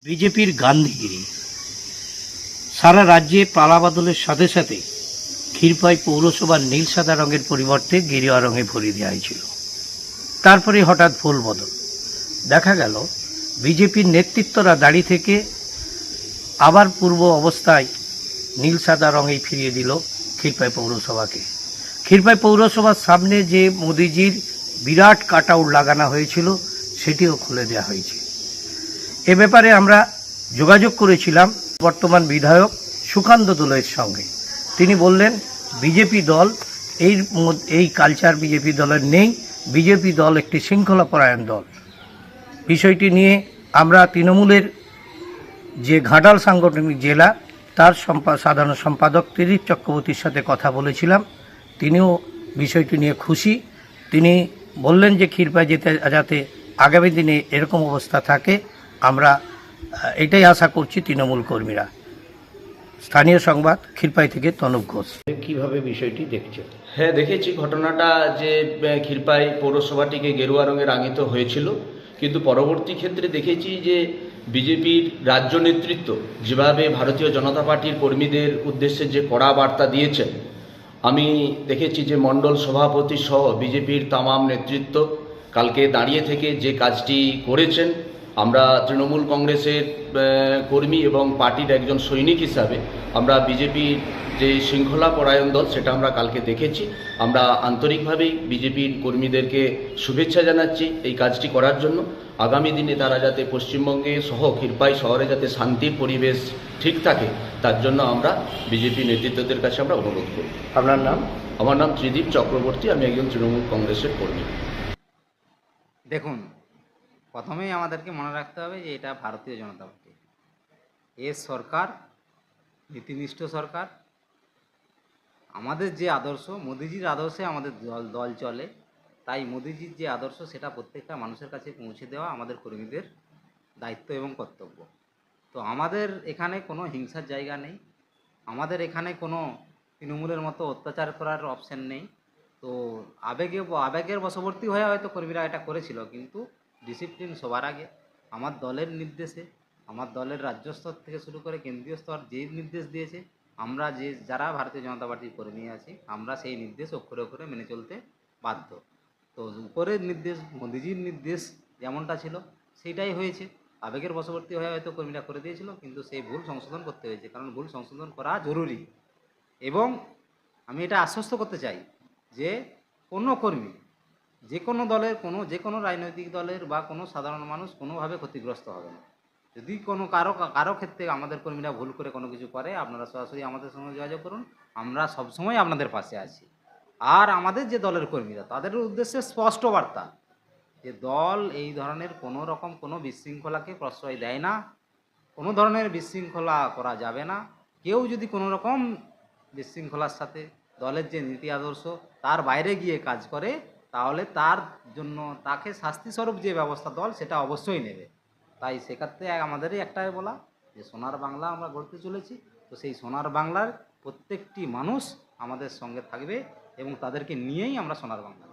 বিজেপির গান্ধীগিরি। সারা রাজ্যে পালাবদলের সাথে সাথে ক্ষীরপাই পৌরসভার নীল সাদা রঙের পরিবর্তে গেরুয়া রঙে ভরিয়ে দেওয়া হয়েছিল। তারপরে হঠাৎ ভুল বদল দেখা গেল। বিজেপির নেতৃত্বরা দাঁড়ি থেকে আবার পূর্ব অবস্থায় নীল সাদা রঙেই ফিরিয়ে দিল ক্ষীরপাই পৌরসভাকে। ক্ষীরপাই পৌরসভার সামনে যে মোদিজির বিরাট কাটআউট লাগানো হয়েছিল সেটিও খুলে দেওয়া হয়েছে। এ ব্যাপারে আমরা যোগাযোগ করেছিলাম বর্তমান বিধায়ক সুকান্ত দোলের সঙ্গে। তিনি বললেন বিজেপি দল এই কালচার বিজেপি দলের নেই, বিজেপি দল একটি শৃঙ্খলাপরায়ণ দল। বিষয়টি নিয়ে আমরা তৃণমূলের যে ঘাটাল সাংগঠনিক জেলা তার সাধারণ সম্পাদক ত্রিদীপ চক্রবর্তীর সাথে কথা বলেছিলাম। তিনিও বিষয়টি নিয়ে খুশি। তিনি বললেন যে ক্ষীরপাই যাতে আগামী দিনে এরকম অবস্থা থাকে আমরা এটাই আশা করছি তৃণমূল কর্মীরা। স্থানীয় সংবাদ, ক্ষীরপাই থেকে তনুপ ঘোষ। কিভাবে বিষয়টি দেখছেন? হ্যাঁ, দেখেছি ঘটনাটা যে ক্ষীরপাই পৌরসভাটিকে গেরুয়া রঙে রাঙিত হয়েছিল, কিন্তু পরবর্তী ক্ষেত্রে দেখেছি যে বিজেপির রাজ্য নেতৃত্ব যেভাবে ভারতীয় জনতা পার্টির কর্মীদের উদ্দেশ্যে যে কড়া বার্তা দিয়েছেন, আমি দেখেছি যে মণ্ডল সভাপতি সহ বিজেপির তামাম নেতৃত্ব কালকে দাঁড়িয়ে থেকে যে কাজটি করেছেন। আমরা তৃণমূল কংগ্রেসের কর্মী এবং পার্টির একজন সৈনিক হিসাবে আমরা বিজেপির যে শৃঙ্খলা পরায়ণ দল সেটা আমরা কালকে দেখেছি। আমরা আন্তরিকভাবেই বিজেপির কর্মীদেরকে শুভেচ্ছা জানাচ্ছি এই কাজটি করার জন্য। আগামী দিনে তারা যাতে পশ্চিমবঙ্গে সহ ক্ষীরপাই শহরে যাতে শান্তির পরিবেশ ঠিক থাকে তার জন্য আমরা বিজেপি নেতৃত্বদের কাছে আমরা অনুরোধ করি। আপনার নাম? আমার নাম ত্রিদীপ চক্রবর্তী, আমি একজন তৃণমূল কংগ্রেসের কর্মী। দেখুন, প্রথমেই আমাদেরকে মনে রাখতে হবে যে এটা ভারতীয় জনতা পার্টি, এর সরকার নীতিনিষ্ঠ সরকার। আমাদের যে আদর্শ, মোদিজির আদর্শে আমাদের দল চলে, তাই মোদিজির যে আদর্শ সেটা প্রত্যেকটা মানুষের কাছে পৌঁছে দেওয়া আমাদের কর্মীদের দায়িত্ব এবং কর্তব্য। তো আমাদের এখানে কোনো হিংসার জায়গা নেই, আমাদের এখানে কোনো তৃণমূলের মতো অত্যাচার করার অপশান নেই। তো আবেগের বশবর্তী হয়ে হয়তো কর্মীরা এটা করেছিল, কিন্তু ডিসিপ্লিন সবার আগে। আমার দলের নির্দেশে, আমার দলের রাজ্য স্তর থেকে শুরু করে কেন্দ্রীয় স্তর যে নির্দেশ দিয়েছে, আমরা যারা ভারতীয় জনতা পার্টির কর্মী আছি আমরা সেই নির্দেশ অক্ষরে অক্ষরে মেনে চলতে বাধ্য। তো উপরের নির্দেশ, মোদিজির নির্দেশ যেমনটা ছিল সেইটাই হয়েছে। আবেগের বশবর্তী হয়ে হয়তো কর্মীরা করে দিয়েছিল, কিন্তু সেই ভুল সংশোধন করতে হয়েছে, কারণ ভুল সংশোধন করা জরুরি। এবং আমি এটা আশ্বস্ত করতে চাই যে কোনো কর্মী, যে কোনো দলের, যে কোনো রাজনৈতিক দলের বা কোনো সাধারণ মানুষ কোনোভাবে ক্ষতিগ্রস্ত হবে না। যদি কারো ক্ষেত্রে আমাদের কর্মীরা ভুল করে কোনো কিছু করে, আপনারা সরাসরি আমাদের সঙ্গে যোগাযোগ করুন, আমরা সবসময় আপনাদের পাশে আছি। আর আমাদের যে দলের কর্মীরা, তাদের উদ্দেশ্যে স্পষ্ট বার্তা যে দল এই ধরনের কোনো রকম কোনো বিশৃঙ্খলাকে প্রশ্রয় দেয় না, কোনো ধরনের বিশৃঙ্খলা করা যাবে না। কেউ যদি কোনো রকম বিশৃঙ্খলার সাথে দলের যে নীতি আদর্শ তার বাইরে গিয়ে কাজ করে, তাহলে তার জন্য তাকে শাস্তিস্বরূপ যে ব্যবস্থা দল সেটা অবশ্যই নেবে। তাই সেক্ষেত্রে আমাদেরই একটাই বলা যে সোনার বাংলা আমরা গড়তে চলেছি। তো সেই সোনার বাংলার প্রত্যেকটি মানুষ আমাদের সঙ্গে থাকবে এবং তাদেরকে নিয়েই আমরা সোনার বাংলা